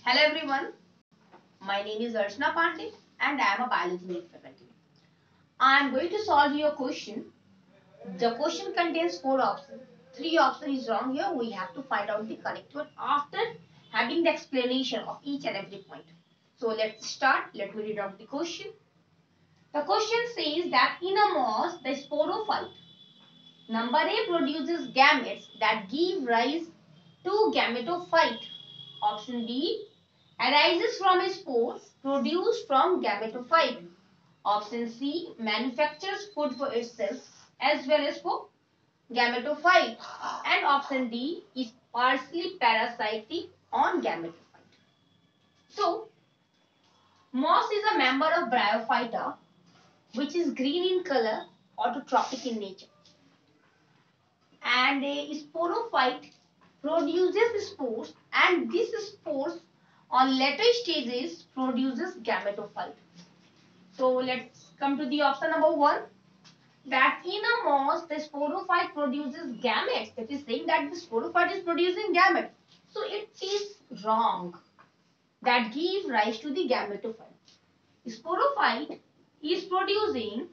Hello everyone, my name is Archana Pandey and I am a biology major faculty. I am going to solve your question. The question contains 4 options. 3 options is wrong here. We have to find out the correct one after having the explanation of each and every point. So let's start. Let me read out the question. The question says that in a moth, the sporophyte number A produces gametes that give rise to gametophyte. Option B arises from spores produced from gametophyte. Option C manufactures food for itself as well as for gametophyte. And option D is partially parasitic on gametophyte. So, moss is a member of Bryophyta which is green in color, autotrophic in nature. And a sporophyte produces spores, and these spores on later stages produces gametophyte. So let's come to the option number 1, that in a moss the sporophyte produces gametes. It is saying that the sporophyte is producing gametes. So it is wrong. That gives rise to the gametophyte. Sporophyte is producing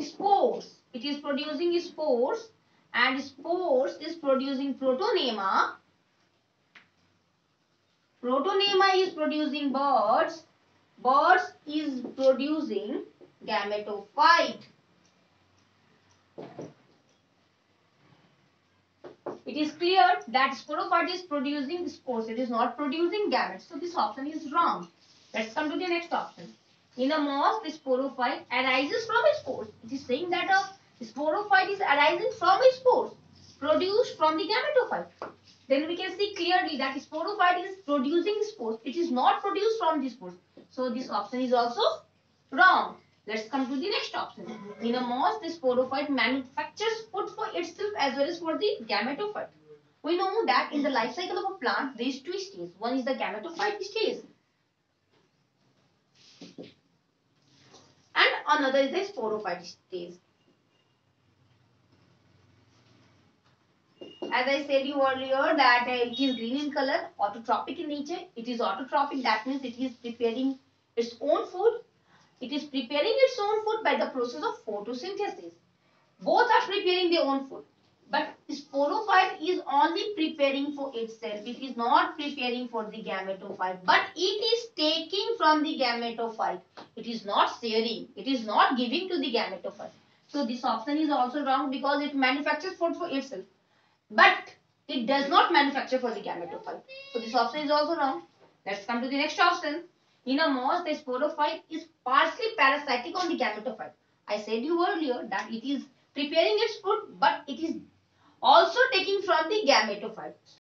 spores. It is producing spores, and spores is producing protonema. Protonema is producing birds. Birds is producing gametophyte. It is clear that sporophyte is producing spores. It is not producing gametes. So this option is wrong. Let's come to the next option. In a moth, the sporophyte arises from spores. It is saying that a sporophyte is arising from spores produced from the gametophyte. Then we can see clearly that sporophyte is producing spores. It is not produced from the spores. So this option is also wrong. Let's come to the next option. In a moth, the sporophyte manufactures food for itself as well as for the gametophyte. We know that in the life cycle of a plant, there is 2 stages. One is the gametophyte stage and another is the sporophyte stage. As I said you earlier that it is green in color, autotrophic in nature. It is autotrophic, that means it is preparing its own food. It is preparing its own food by the process of photosynthesis. Both are preparing their own food. But sporophyte is only preparing for itself. It is not preparing for the gametophyte. But it is taking from the gametophyte. It is not sharing. It is not giving to the gametophyte. So this option is also wrong because it manufactures food for itself. But it does not manufacture for the gametophyte. So this option is also wrong. Let's come to the next option. In a moth, the sporophyte is partially parasitic on the gametophyte. I said you earlier that it is preparing its food, but it is also taking from the gametophyte.